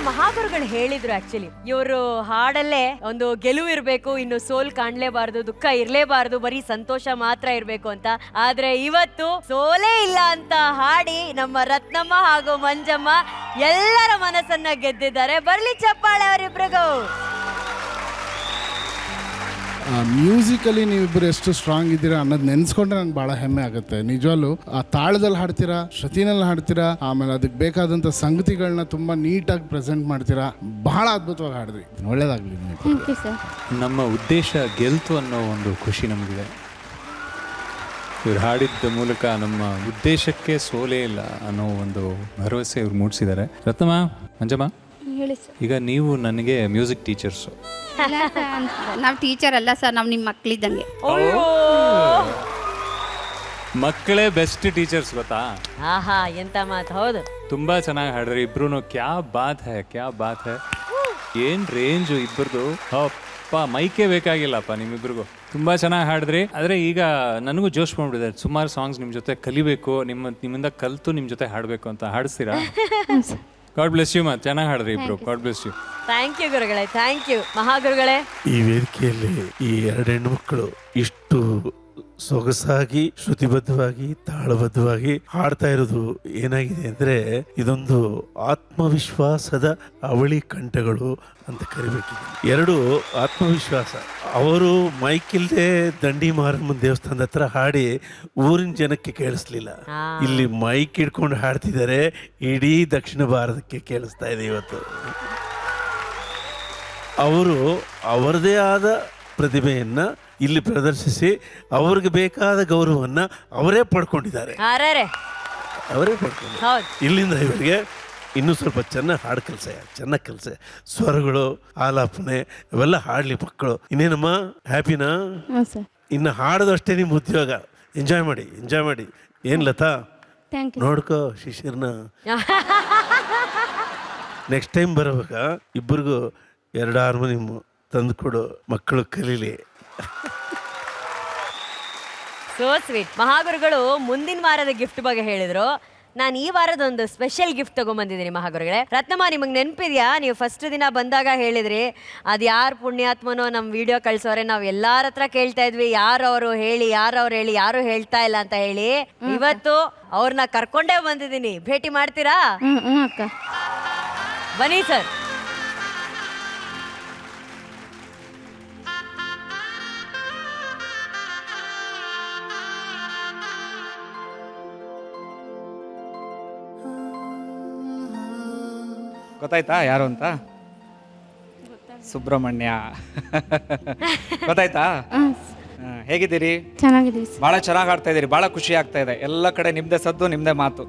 ಮಹಾಗುರುಗಳು ಹೇಳಿದ್ರು ಆಕ್ಚುಲಿ ಇವರು ಹಾಡಲ್ಲೇ ಒಂದು ಗೆಲುವು ಇರ್ಬೇಕು, ಇನ್ನು ಸೋಲ್ ಕಾಣ್ಲೇಬಾರ್ದು, ದುಃಖ ಇರ್ಲೇಬಾರ್ದು, ಬರೀ ಸಂತೋಷ ಮಾತ್ರ ಇರ್ಬೇಕು ಅಂತ. ಆದ್ರೆ ಇವತ್ತು ಸೋಲೇ ಇಲ್ಲ ಅಂತ ಹಾಡಿ ನಮ್ಮ ರತ್ನಮ್ಮ ಹಾಗೂ ಮಂಜಮ್ಮ ಎಲ್ಲರ ಮನಸ್ಸನ್ನ ಗೆದ್ದಿದ್ದಾರೆ. ಬರ್ಲಿ ಚಪ್ಪಾಳೆ ಅವರಿಬ್ರಿಗೂ. ಮ್ಯೂಸಿಕಲಿ ನೀವಿಬ್ಬರು ಎಷ್ಟು ಸ್ಟ್ರಾಂಗ್ ಇದ್ದೀರಾ ಅನ್ನೋದು ನೆನೆಸ್ಕೊಂಡ್ರೆ ನಂಗೆ ಭಾಳ ಹೆಮ್ಮೆ ಆಗುತ್ತೆ. ನಿಜವಾಗ್ಲೂ ಆ ತಾಳದಲ್ಲಿ ಹಾಡ್ತೀರಾ, ಶ್ರುತಿನಲ್ಲಿ ಹಾಡ್ತೀರಾ, ಆಮೇಲೆ ಅದಕ್ಕೆ ಬೇಕಾದಂಥ ಸಂಗತಿಗಳನ್ನ ತುಂಬ ನೀಟಾಗಿ ಪ್ರೆಸೆಂಟ್ ಮಾಡ್ತೀರಾ. ಬಹಳ ಅದ್ಭುತವಾಗಿ ಹಾಡಿದ್ರಿ. ಒಳ್ಳೇದಾಗಲಿ. ನಮ್ಮ ಉದ್ದೇಶ ಗೆಲ್ತು ಅನ್ನೋ ಒಂದು ಖುಷಿ ನಮಗಿದೆ. ಇವ್ರು ಹಾಡಿದ್ದ ಮೂಲಕ ನಮ್ಮ ಉದ್ದೇಶಕ್ಕೆ ಸೋಲೇ ಇಲ್ಲ ಅನ್ನೋ ಒಂದು ಭರವಸೆ ಇವ್ರು ಮೂಡಿಸಿದ್ದಾರೆ. ರತ್ನಮ್ಮ, ಮಂಜಮ್ಮ, ಈಗ ನೀವು ನನಗೆ ಮ್ಯೂಸಿಕ್ ಟೀಚರ್ಸು. ನಾವು ಟೀಚರ್ ಅಲ್ಲ ಸರ್, ನಾವು ನಿಮ್ಮ ಮಕ್ಕಳಿದ್ದಂಗೆ. ಮಕ್ಕಳೇ ಬೆಸ್ಟ್ ಟೀಚರ್ಸ್ ಗೊತ್ತಾ? ಆಹಾ, ಎಂತ ಮಾತು. ಹೌದು, ತುಂಬಾ ಚೆನ್ನಾಗಿ ಹಾಡ್ರಿ ಇಬ್ರು. ಕ್ಯಾ ಬಾತ್ ಹೈ, ಕ್ಯಾ ಬಾತ್ ಹೈ. ಏನ್ ರೇಂಜು ಇಬ್ಬರದು. ಅಪ್ಪ, ಮೈಕೇ ಬೇಕಾಗಿಲ್ಲಪ್ಪ ನಿಮ್ಮಿಬ್ರಿಗೂ. ತುಂಬಾ ಚೆನ್ನಾಗಿ ಹಾಡಿದ್ರಿ. ಆದ್ರೆ ಈಗ ನನಗೂ ಜೋಶ್ ಮಾಡ್ಬಿಟ್ಟಿದೆ. ಸುಮಾರು ಸಾಂಗ್ಸ್ ನಿಮ್ಮ ಜೊತೆ ಕಲಿಬೇಕು, ನಿಮ್ಮಿಂದ ಕಲ್ತು ನಿಮ್ಮ ಜೊತೆ ಹಾಡಬೇಕು ಅಂತ. ಹಾಡಿಸ್ತೀರಾ? God bless you. ಚೆನ್ನಾಗಿ ಹಾಡ್ರಿ ಇಬ್ರು. God bless you. Thank you ಗುರುಗಳೇ, ಥ್ಯಾಂಕ್ ಯು. ಮಹಾಗುರುಗಳೇ, ಈ ವೇದಿಕೆಯಲ್ಲಿ ಈ ಎರಡು ಹೆಣ್ಣು ಮಕ್ಕಳು ಇಷ್ಟು ಸೊಗಸಾಗಿ, ಶ್ರುತಿಬದ್ಧವಾಗಿ, ತಾಳಬದ್ಧವಾಗಿ ಹಾಡ್ತಾ ಇರೋದು ಏನಾಗಿದೆ ಅಂದ್ರೆ, ಇದೊಂದು ಆತ್ಮವಿಶ್ವಾಸದ ಅವಳಿ ಕಂಠಗಳು ಅಂತ ಕರಿಬೇಕಿದೆ. ಎರಡು ಆತ್ಮವಿಶ್ವಾಸ. ಅವರು ಮೈಕ್ ಇಲ್ದೆ ದಂಡಿ ಮಾರಮ್ಮನ ದೇವಸ್ಥಾನದ ಹತ್ರ ಹಾಡಿ ಊರಿನ ಜನಕ್ಕೆ ಕೇಳಿಸ್ಲಿಲ್ಲ. ಇಲ್ಲಿ ಮೈಕ್ ಇಟ್ಕೊಂಡು ಹಾಡ್ತಿದ್ದಾರೆ, ಇಡೀ ದಕ್ಷಿಣ ಭಾರತಕ್ಕೆ ಕೇಳಿಸ್ತಾ ಇದೆ ಇವತ್ತು. ಅವರು ಅವರದೇ ಆದ ಪ್ರತಿಭೆಯನ್ನ ಇಲ್ಲಿ ಪ್ರದರ್ಶಿಸಿ ಅವ್ರಿಗೆ ಬೇಕಾದ ಗೌರವವನ್ನು ಅವರೇ ಪಡ್ಕೊಂಡಿದ್ದಾರೆ. ಅವರೇ ಪಡ್ಕೊಂಡು ಇಲ್ಲಿಂದ ಇವರಿಗೆ ಇನ್ನೂ ಸ್ವಲ್ಪ ಚೆನ್ನಾಗಿ ಹಾಡು ಚೆನ್ನಾಗಿ ಕೆಲಸ, ಸ್ವರಗಳು, ಆಲಾಪನೆ ಇವೆಲ್ಲ ಹಾಡಲಿ ಮಕ್ಕಳು. ಇನ್ನೇನಮ್ಮ, ಹ್ಯಾಪಿನಾ? ಇನ್ನು ಹಾಡೋದಷ್ಟೇ ನಿಮ್ಮ ಉದ್ಯೋಗ. ಎಂಜಾಯ್ ಮಾಡಿ. ಏನು ಲತಾ, ನೋಡ್ಕೋ ಶಿಶಿರ್ನ. ನೆಕ್ಸ್ಟ್ ಟೈಮ್ ಬರೋವಾಗ ಇಬ್ಬರಿಗೂ 2 ಹಾರ್ಮೋನಿಯಮ್ ತಂದು ಕೊಡು, ಮಕ್ಕಳು ಕಲೀಲಿ. So sweet. ಮಹಾಗುರುಗಳು ಮುಂದಿನ ವಾರದ ಗಿಫ್ಟ್ ಬಗ್ಗೆ ಹೇಳಿದ್ರು. ನಾನು ಈ ವಾರದ ಒಂದು ಸ್ಪೆಷಲ್ ಗಿಫ್ಟ್ ತಗೊಂಡ್ಬಂದಿದ್ದೀನಿ ಮಹಾಗುರುಗಳೇ. ರತ್ನಮ್ಮ, ನಿಮಗೆ ನೆನಪಿದ್ಯಾ, ನೀವು ಫಸ್ಟ್ ದಿನ ಬಂದಾಗ ಹೇಳಿದ್ರಿ ಅದು ಯಾರು ಪುಣ್ಯಾತ್ಮನೋ ನಮ್ಮ ವಿಡಿಯೋ ಕಳ್ಸೋರೆ, ನಾವು ಎಲ್ಲಾರ ಹತ್ರ ಕೇಳ್ತಾ ಇದ್ವಿ ಯಾರವರು ಹೇಳಿ ಯಾರು ಹೇಳ್ತಾ ಇಲ್ಲ ಅಂತ ಹೇಳಿ. ಇವತ್ತು ಅವ್ರನ್ನ ಕರ್ಕೊಂಡೇ ಬಂದಿದ್ದೀನಿ. ಭೇಟಿ ಮಾಡ್ತೀರಾ? ಬನ್ನಿ ಸರ್. ಗೊತ್ತಾಯ್ತಾ ಯಾರು ಅಂತ? ಸುಬ್ರಹ್ಮಣ್ಯ. ಗೊತ್ತಾಯ್ತಾ? ಹೇಗಿದ್ದೀರಿ? ಚೆನ್ನಾಗಿದ್ದೀವಿ. ಬಹಳ ಚೆನ್ನಾಗಿ ಆಡ್ತಾ ಇದ್ದೀರಿ, ಬಹಳ ಖುಷಿ ಆಗ್ತಾ ಇದೆ. ಎಲ್ಲ ಕಡೆ ನಿಮ್ದೇ ಸದ್ದು, ನಿಮ್ದೇ ಮಾತು.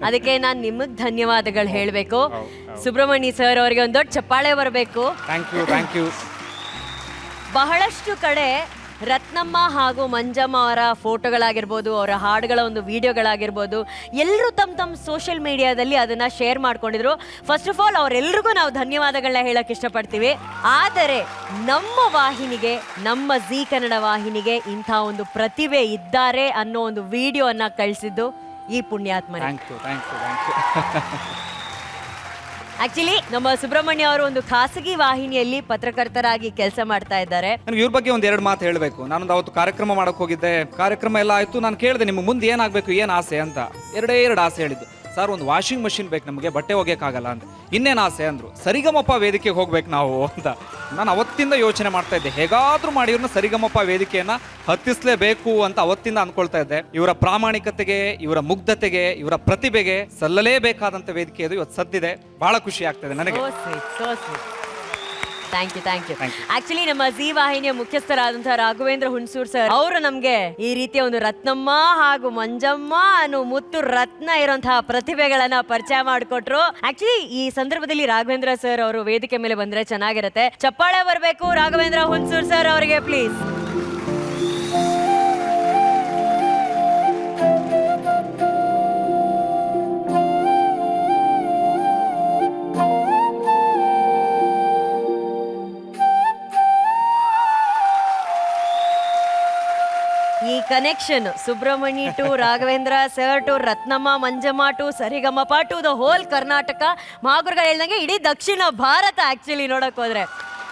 ಅದಕ್ಕೆ ನಾನು ನಿಮಗೆ ಧನ್ಯವಾದಗಳು ಹೇಳಬೇಕು. ಸುಬ್ರಹ್ಮಣ್ಯ ಸರ್ ಅವರಿಗೆ ಒಂದು ದೊಡ್ಡ ಚಪ್ಪಾಳೆ ಬರಬೇಕು. Thank you. ಬಹಳಷ್ಟು ಕಡೆ ರತ್ನಮ್ಮ ಹಾಗೂ ಮಂಜಮ್ಮ ಅವರ ಫೋಟೋಗಳಾಗಿರ್ಬೋದು, ಅವರ ಹಾಡುಗಳ ಒಂದು ವಿಡಿಯೋಗಳಾಗಿರ್ಬೋದು, ಎಲ್ಲರೂ ತಮ್ಮ ಸೋಷಿಯಲ್ ಮೀಡಿಯಾದಲ್ಲಿ ಅದನ್ನು ಶೇರ್ ಮಾಡ್ಕೊಂಡಿದ್ರು. ಫಸ್ಟ್ ಆಫ್ ಆಲ್ ಅವರೆಲ್ರಿಗೂ ನಾವು ಧನ್ಯವಾದಗಳನ್ನ ಹೇಳಕ್ಕೆ ಇಷ್ಟಪಡ್ತೀವಿ. ಆದರೆ ನಮ್ಮ ವಾಹಿನಿಗೆ, ನಮ್ಮ ಜೀ ಕನ್ನಡ ವಾಹಿನಿಗೆ ಇಂಥ ಒಂದು ಪ್ರತಿಭೆ ಇದ್ದಾರೆ ಅನ್ನೋ ಒಂದು ವಿಡಿಯೋನ ಕಳಿಸಿದ್ದು ಈ ಪುಣ್ಯಾತ್ಮನೇ. Thank you. ಆಕ್ಚುಲಿ ನಮ್ಮ ಸುಬ್ರಹ್ಮಣ್ಯ ಅವರು ಒಂದು ಖಾಸಗಿ ವಾಹಿನಿಯಲ್ಲಿ ಪತ್ರಕರ್ತರಾಗಿ ಕೆಲಸ ಮಾಡ್ತಾ ಇದ್ದಾರೆ. ನನಗೆ ಇವ್ರ ಬಗ್ಗೆ ಒಂದ್ 2 ಮಾತು ಹೇಳಬೇಕು. ನಾನೊಂದು ಅವತ್ತು ಕಾರ್ಯಕ್ರಮ ಮಾಡಕ್ ಹೋಗಿದ್ದೆ. ಕಾರ್ಯಕ್ರಮ ಎಲ್ಲ ಆಯ್ತು. ನಾನು ಕೇಳಿದೆ, ನಿಮ್ಗೆ ಮುಂದೆ ಏನಾಗಬೇಕು, ಏನು ಆಸೆ ಅಂತ. 2 ಆಸೆ ಹೇಳಿದ್ದು. ಸರ್, ಒಂದು ವಾಷಿಂಗ್ ಮಷಿನ್ ಬೇಕು ನಮಗೆ, ಬಟ್ಟೆ ಒಗೆಯೋಕ್ಕಾಗಲ್ಲ ಅಂತ. ಇನ್ನೇನು ಆಸೆ ಅಂದರು, ಸರಿಗಮಪ ವೇದಿಕೆಗೆ ಹೋಗ್ಬೇಕು ನಾವು ಅಂತ. ನಾನು ಅವತ್ತಿಂದ ಯೋಚನೆ ಮಾಡ್ತಾ ಇದ್ದೆ, ಹೇಗಾದ್ರೂ ಮಾಡಿ ಇವ್ರನ್ನ ಸರಿಗಮಪ ವೇದಿಕೆಯನ್ನ ಹತ್ತಿಸ್ಲೇಬೇಕು ಅಂತ ಅವತ್ತಿಂದ ಅನ್ಕೊಳ್ತಾ ಇದ್ದೆ. ಇವರ ಪ್ರಾಮಾಣಿಕತೆಗೆ, ಇವರ ಮುಗ್ಧತೆಗೆ, ಇವರ ಪ್ರತಿಭೆಗೆ ಸಲ್ಲಲೇಬೇಕಾದಂತ ವೇದಿಕೆ ಇದು ಇವತ್ತು ಸದ್ದಿದೆ. ಬಹಳ ಖುಷಿ ಆಗ್ತದೆ ನನಗೆ. Thank you. ಆಕ್ಚುಲಿ ನಮ್ಮ ಜೀ ವಾಹಿನಿಯ ಮುಖ್ಯಸ್ಥರಾದಂತಹ ರಾಘವೇಂದ್ರ ಹುಣಸೂರ್ ಸರ್ ಅವರು ನಮ್ಗೆ ಈ ರೀತಿಯ ಒಂದು ರತ್ನಮ್ಮ ಹಾಗೂ ಮಂಜಮ್ಮ ಅನ್ನೋ ಮುತ್ತು ರತ್ನ ಇರುವಂತಹ ಪ್ರತಿಭೆಗಳನ್ನ ಪರಿಚಯ ಮಾಡಿಕೊಟ್ರು. ಆಕ್ಚುಲಿ ಈ ಸಂದರ್ಭದಲ್ಲಿ ರಾಘವೇಂದ್ರ ಸರ್ ಅವರು ವೇದಿಕೆ ಮೇಲೆ ಬಂದ್ರೆ ಚೆನ್ನಾಗಿರುತ್ತೆ. ಚಪ್ಪಾಳೆ ಬರಬೇಕು ರಾಘವೇಂದ್ರ ಹುಣಸೂರ್ ಸರ್ ಅವರಿಗೆ please. Connection Subramani to Raghavendra sir to Ratnamma Manjamma to Sarigamapa to the whole Karnataka. ಮಹಾಗುರುಗಳು ಹೇಳ್ದಂಗೆ ಇಡೀ ದಕ್ಷಿಣ ಭಾರತ ಆಕ್ಚುಲಿ ನೋಡಕ್ ಹೋದ್ರೆ.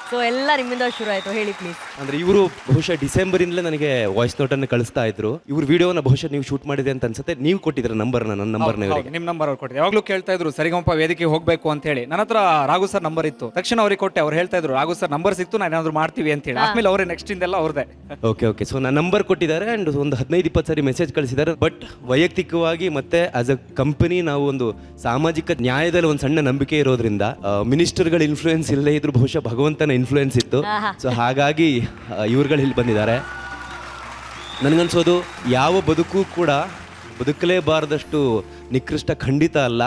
ಸೊ ಎಲ್ಲ ನಿಮ್ಮಿಂದ ಶುರು ಆಯ್ತು, ಹೇಳಿ ಪ್ಲೀಸ್. ಅಂದ್ರೆ ಇವರು ಬಹುಶಃ ಡಿಸೆಂಬರಿಂದಲೇ ನನಗೆ ವಾಯ್ಸ್ ನೋಟನ್ನು ಕಳಿಸ್ತಾ ಇದ್ರು. ಇವ್ರ ವಿಡಿಯೋನ ಬಹುಶಃ ನೀವು ಶೂಟ್ ಮಾಡಿದೆ ಅಂತ ಅನ್ಸುತ್ತೆ. ನೀವು ಕೊಟ್ಟಿದ್ರ ನಂಬರ್ನ, ನನ್ನ ನಂಬರ್ನ ಇವರಿಗೆ. ನಿಮ್ಮ ನಂಬರ್ ಅವ್ರು ಕೊಟ್ಟಿದ್ದೆ. ಯಾವಾಗಲೂ ಕೇಳ್ತಾ ಇದ್ರು ಸರಿಗಮಪ ವೇದಿಕೆ ಹೋಗ್ಬೇಕು ಅಂತ ಹೇಳಿ. ನನ್ನ ಹತ್ರ ರಾಘು ಸರ್ ನಂಬರ್ ಇತ್ತು, ತಕ್ಷಣ ಅವ್ರಿಗೆ ಕೊಟ್ಟೆ. ಅವ್ರು ಹೇಳ್ತಾ ಇದ್ರು ರಾಘು ಸರ್ ನಂಬರ್ ಸಿಕ್ತು, ನಾನು ಏನಾದ್ರು ಮಾಡ್ತೀವಿ ಅಂತ ಹೇಳಿ. ಆಮೇಲೆ ಅವರೇ ನೆಕ್ಸ್ಟ್ ಇಂದೆಲ್ಲ ಅವ್ರದೇ. ಓಕೆ ಸೊ ನನ್ನ ನಂಬರ್ ಕೊಟ್ಟಿದ್ದಾರೆ ಅಂಡ್ ಒಂದು 15-20 ಸಾರಿ ಮೆಸೇಜ್ ಕಳಿಸಿದ್ದಾರೆ. ಬಟ್ ವೈಯಕ್ತಿಕವಾಗಿ ಮತ್ತೆ ಆಸ್ ಅ ಕಂಪನಿ ನಾವು ಒಂದು ಸಾಮಾಜಿಕ ನ್ಯಾಯದಲ್ಲಿ ಒಂದು ಸಣ್ಣ ನಂಬಿಕೆ ಇರೋದ್ರಿಂದ ಮಿನಿಸ್ಟರ್ಗಳ ಇನ್ಫ್ಲೂಯೆನ್ಸ್ ಇಲ್ಲದೆ ಇದ್ರು ಬಹುಶಃ ಭಗವಂತನ ಇನ್ಫ್ಲೂಯೆನ್ಸ್ ಇತ್ತು. ಸೊ ಹಾಗಾಗಿ ಇವ್ರುಗಳು ಇಲ್ಲಿ ಬಂದಿದ್ದಾರೆ. ನನಗನ್ಸೋದು ಯಾವ ಬದುಕು ಕೂಡ ಬದುಕಲೇಬಾರದಷ್ಟು ನಿಕೃಷ್ಟ ಖಂಡಿತ ಅಲ್ಲ.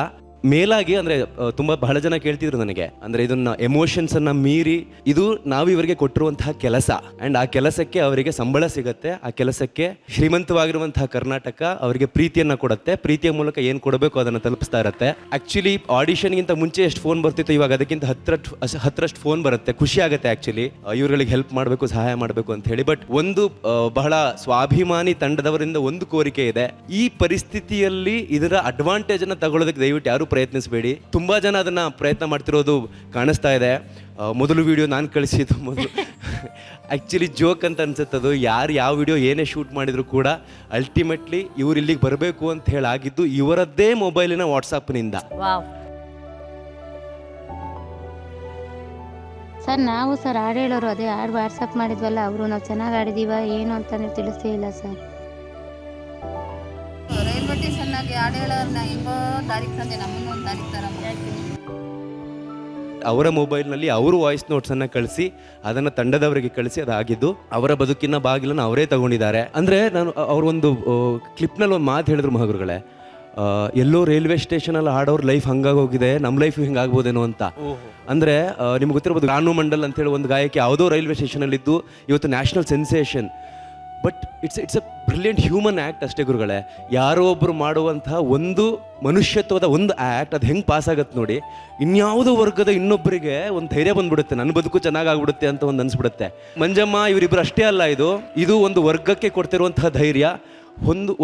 ಮೇಲಾಗಿ ಅಂದರೆ ತುಂಬ ಬಹಳ ಜನ ಕೇಳ್ತಿದ್ರು ನನಗೆ, ಅಂದರೆ ಇದನ್ನ ಎಮೋಷನ್ಸನ್ನು ಮೀರಿ ಇದು ನಾವು ಇವರಿಗೆ ಕೊಟ್ಟಿರುವಂತಹ ಕೆಲಸ ಆ್ಯಂಡ್ ಆ ಕೆಲಸಕ್ಕೆ ಅವರಿಗೆ ಸಂಬಳ ಸಿಗುತ್ತೆ. ಆ ಕೆಲಸಕ್ಕೆ ಶ್ರೀಮಂತವಾಗಿರುವಂತಹ ಕರ್ನಾಟಕ ಅವರಿಗೆ ಪ್ರೀತಿಯನ್ನು ಕೊಡುತ್ತೆ. ಪ್ರೀತಿಯ ಮೂಲಕ ಏನು ಕೊಡಬೇಕು ಅದನ್ನು ತಲುಪಿಸ್ತಾ ಇರುತ್ತೆ. ಆ್ಯಕ್ಚುಲಿ ಆಡಿಷನ್ಗಿಂತ ಮುಂಚೆ ಎಷ್ಟು ಫೋನ್ ಬರ್ತಿತ್ತು, ಇವಾಗ ಅದಕ್ಕಿಂತ ಹತ್ತರಷ್ಟು ಫೋನ್ ಬರುತ್ತೆ. ಖುಷಿ ಆಗುತ್ತೆ ಆ್ಯಕ್ಚುಲಿ ಇವ್ರುಗಳಿಗೆ ಹೆಲ್ಪ್ ಮಾಡಬೇಕು, ಸಹಾಯ ಮಾಡಬೇಕು ಅಂತ ಹೇಳಿ. ಬಟ್ ಒಂದು ಬಹಳ ಸ್ವಾಭಿಮಾನಿ ತಂಡದವರಿಂದ ಒಂದು ಕೋರಿಕೆ ಇದೆ. ಈ ಪರಿಸ್ಥಿತಿಯಲ್ಲಿ ಇದರ ಅಡ್ವಾಂಟೇಜನ್ನು ತಗೊಳ್ಳೋದಕ್ಕೆ ದಯವಿಟ್ಟು ಯಾರು ಪ್ರಯತ್ನಿಸಬೇಡಿ. ತುಂಬಾ ಜನ ಅದನ್ನ ಪ್ರಯತ್ನ ಮಾಡ್ತಿರೋದು ಕಾಣಿಸ್ತಾ ಇದೆ. ಮೊದಲು ವಿಡಿಯೋ ನಾನು ಕಳಿಸಿದ್ದು ಮೊದಲು ಆ್ಯಕ್ಚುಲಿ ಜೋಕ್ ಅಂತ ಅನ್ಸುತ್ತದು. ಯಾರು ಯಾವ ವಿಡಿಯೋ ಏನೇ ಶೂಟ್ ಮಾಡಿದ್ರು ಕೂಡ ಅಲ್ಟಿಮೇಟ್ಲಿ ಇವ್ರು ಇಲ್ಲಿಗೆ ಬರಬೇಕು ಅಂತ ಹೇಳಿ ಆಗಿದ್ದು ಇವರದ್ದೇ ಮೊಬೈಲಿನ ವಾಟ್ಸಪ್ನಿಂದ. ಸರ್ ನಾವು ಸರ್ ಹಾಡು ಹೇಳೋರು, ಅದೇ ಹಾಡು ವಾಟ್ಸಪ್ ಮಾಡಿದ್ವಲ್ಲ ಅವರು, ನಾವು ಚೆನ್ನಾಗಿ ಆಡಿದೀವ ಏನು ಅಂತಾನೆ ತಿಳಿಸೇ ಇಲ್ಲ ಸರ್. ರೈಲ್ವೆ ಸ್ಟೇಷನ್ನಾಗಿ ಹಾಡು ಹೇಳೋರ್ನ ಹೆಂಗೋ ತಾರೀಕು ಸಂಜೆ ನಮ್ಮನ್ನು ಒಂದು ತಾರೀಕು ತರ ಅವರ ಮೊಬೈಲ್ನಲ್ಲಿ ಅವರು ವಾಯ್ಸ್ ನೋಟ್ಸನ್ನು ಕಳಿಸಿ ಅದನ್ನು ತಂಡದವರಿಗೆ ಕಳಿಸಿ ಅದಾಗಿದ್ದು ಅವರ ಬದುಕಿನ ಬಾಗಿಲನ್ನು ಅವರೇ ತಗೊಂಡಿದ್ದಾರೆ. ಅಂದರೆ ನಾನು ಅವರೊಂದು ಕ್ಲಿಪ್ನಲ್ಲಿ ಒಂದು ಮಾತು ಹೇಳಿದ್ರು ಮಹಾಗುರುಗಳೇ, ಎಲ್ಲೋ ರೈಲ್ವೆ ಸ್ಟೇಷನಲ್ಲಿ ಆಡೋರ್ ಲೈಫ್ ಹಂಗಾಗೋಗಿದೆ, ನಮ್ಮ ಲೈಫ್ ಹಿಂಗಾಗ್ಬೋದೇನೋ ಅಂತ. ಅಂದರೆ ನಿಮ್ಗೆ ಗೊತ್ತಿರ್ಬೋದು, ರಾನು ಮಂಡಲ್ ಅಂತೇಳಿ ಒಂದು ಗಾಯಕಿ ಯಾವುದೋ ರೈಲ್ವೆ ಸ್ಟೇಷನಲ್ಲಿದ್ದು ಇವತ್ತು national sensation. But it's a brilliant human act ಅಷ್ಟೇ ಗುರುಗಳೇ. ಯಾರೋ ಒಬ್ಬರು ಮಾಡುವಂತಹ ಒಂದು ಮನುಷ್ಯತ್ವದ ಒಂದು ಆ್ಯಕ್ಟ್ ಅದು ಹೆಂಗೆ ಪಾಸ್ ಆಗತ್ತೆ ನೋಡಿ. ಇನ್ಯಾವುದೋ ವರ್ಗದ ಇನ್ನೊಬ್ಬರಿಗೆ ಒಂದು ಧೈರ್ಯ ಬಂದ್ಬಿಡುತ್ತೆ, ನನ್ನ ಬದುಕು ಚೆನ್ನಾಗಾಗ್ಬಿಡುತ್ತೆ ಅಂತ ಒಂದು ಅನ್ಸ್ಬಿಡುತ್ತೆ. ಮಂಜಮ್ಮ ಇವರಿಬ್ಬರು ಅಷ್ಟೇ ಅಲ್ಲ, ಇದು ಒಂದು ವರ್ಗಕ್ಕೆ ಕೊಡ್ತಿರುವಂತಹ ಧೈರ್ಯ,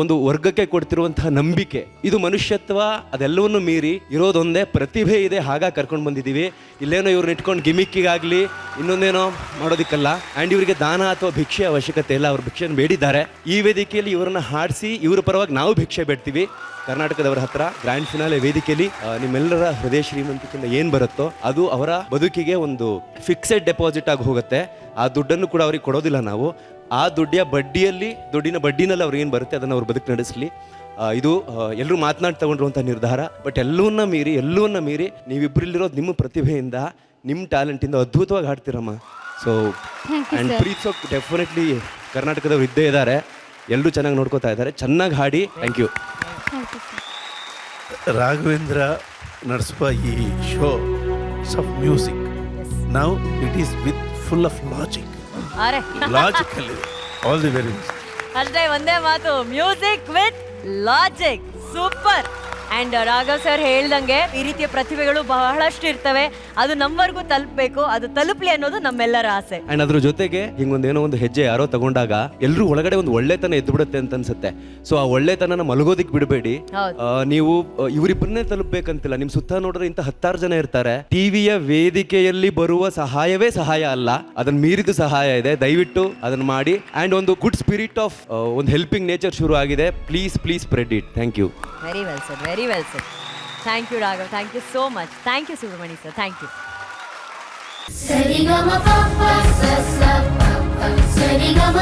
ಒಂದು ವರ್ಗಕ್ಕೆ ಕೊಡ್ತಿರುವಂತಹ ನಂಬಿಕೆ. ಇದು ಮನುಷ್ಯತ್ವ ಅದೆಲ್ಲವನ್ನು ಮೀರಿ ಇರೋದೊಂದೇ ಪ್ರತಿಭೆ ಇದೆ, ಹಾಗಾಗಿ ಕರ್ಕೊಂಡು ಬಂದಿದ್ದೀವಿ. ಇಲ್ಲೇನೋ ಇವ್ರನ್ನ ಇಟ್ಕೊಂಡು ಗಿಮಿಕ್ಕಿಗಾಗಲಿ ಇನ್ನೊಂದೇನೋ ಮಾಡೋದಕ್ಕಲ್ಲ. ಆ್ಯಂಡ್ ಇವರಿಗೆ ದಾನ ಅಥವಾ ಭಿಕ್ಷೆ ಅವಶ್ಯಕತೆ ಇಲ್ಲ, ಅವ್ರು ಭಿಕ್ಷೆಯನ್ನು ಬೇಡಿದ್ದಾರೆ. ಈ ವೇದಿಕೆಯಲ್ಲಿ ಇವರನ್ನ ಹಾಡಿಸಿ ಇವರ ಪರವಾಗಿ ನಾವು ಭಿಕ್ಷೆ ಬೇಡ್ತೀವಿ ಕರ್ನಾಟಕದವರ ಹತ್ರ. ಗ್ರ್ಯಾಂಡ್ ಫಿನಾಲೆ ವೇದಿಕೆಯಲ್ಲಿ ನಿಮ್ಮೆಲ್ಲರ ಹೃದಯ ಶ್ರೀಮಂತಿಕೆಯಿಂದ ಏನು ಬರುತ್ತೋ ಅದು ಅವರ ಬದುಕಿಗೆ ಒಂದು ಫಿಕ್ಸೆಡ್ ಡೆಪಾಸಿಟ್ ಆಗಿ ಹೋಗುತ್ತೆ. ಆ ದುಡ್ಡನ್ನು ಕೂಡ ಅವ್ರಿಗೆ ಕೊಡೋದಿಲ್ಲ ನಾವು. ಆ ದುಡ್ಡಿನ ಬಡ್ಡಿನಲ್ಲಿ ಅವ್ರಿಗೆ ಏನು ಬರುತ್ತೆ ಅದನ್ನು ಅವ್ರು ಬದುಕು ನಡೆಸಲಿ. ಇದು ಎಲ್ಲರೂ ಮಾತನಾಡಿ ತಗೊಂಡಿರುವಂಥ ನಿರ್ಧಾರ. ಬಟ್ ಎಲ್ಲವನ್ನ ಮೀರಿ ನೀವಿಬ್ಬರಲ್ಲಿರೋದು ನಿಮ್ಮ ಪ್ರತಿಭೆಯಿಂದ, ನಿಮ್ಮ ಟ್ಯಾಲೆಂಟಿಂದ ಅದ್ಭುತವಾಗಿ ಹಾಡ್ತೀರಮ್ಮ. ಸೊ ಆ್ಯಂಡ್ ಪ್ರೀತ್ಸೋಕ್ ಡೆಫಿನೆಟ್ಲಿ ಕರ್ನಾಟಕದವ್ರು ಇದ್ದೇ ಇದ್ದಾರೆ. ಎಲ್ಲರೂ ಚೆನ್ನಾಗಿ ನೋಡ್ಕೋತಾ ಇದ್ದಾರೆ. ಚೆನ್ನಾಗಿ ಹಾಡಿ. Thank you. ರಾಘವೇಂದ್ರ ನಡೆಸುವ ಈ ಶೋ ಆಫ್ ಮ್ಯೂಸಿಕ್ ನಾವು it is with full of logic. Logically all the very best. ಅಷ್ಟೇ ಒಂದೇ ಮಾತು, music with logic. Super. And Raghav sir ಹೇಳ್ದಂಗೆ ಈ ರೀತಿಯ ಪ್ರತಿಭೆಗಳು ಬಹಳಷ್ಟು ಇರ್ತವೆ, ಅದು ನಮ್ಮವರೆಗೂ ತಲುಪಬೇಕು, ಅದು ತಲುಪಲಿ ಅನ್ನೋದು ನಮ್ಮೆಲ್ಲರ ಆಸೆ. ಆ್ಯಂಡ್ ಅದ್ರ ಜೊತೆಗೆ ಹಿಂಗೊಂದೇನೋ ಒಂದು ಹೆಜ್ಜೆ ಯಾರೋ ತಗೊಂಡಾಗ ಎಲ್ಲರೂ ಒಳಗಡೆ ಒಂದು ಒಳ್ಳೆತನ ಎದ್ದು ಬಿಡುತ್ತೆ ಅಂತ ಅನ್ಸುತ್ತೆ. ಸೊ ಆ ಒಳ್ಳೆತನ ಮಲಗೋದಿಕ್ ಬಿಡಬೇಡಿ. ನೀವು ಇವರಿಬ್ಬರನ್ನೇ ತಲುಪಬೇಕಂತಿಲ್ಲ, ನಿಮ್ ಸುತ್ತ ನೋಡಿದ್ರೆ ಇಂಥ 10 ಜನ ಇರ್ತಾರೆ. ಟಿವಿಯ ವೇದಿಕೆಯಲ್ಲಿ ಬರುವ ಸಹಾಯವೇ ಸಹಾಯ ಅಲ್ಲ, ಅದನ್ನ ಮೀರಿದ ಸಹಾಯ ಇದೆ. ದಯವಿಟ್ಟು ಅದನ್ನ ಮಾಡಿ. ಆ್ಯಂಡ್ ಒಂದು ಗುಡ್ ಸ್ಪಿರಿಟ್ ಆಫ್ ಒಂದು ಹೆಲ್ಪಿಂಗ್ ನೇಚರ್ ಶುರು ಆಗಿದೆ. Please spread it. Thank you. Very well sir, very well sir. Thank you Raghav, thank you so much. Thank you Subramani sir, thank you. ಸರಿಗಮ ಪಪ್ಪ ಸಸ ಪಪ್ಪ ಸರಿಗಮ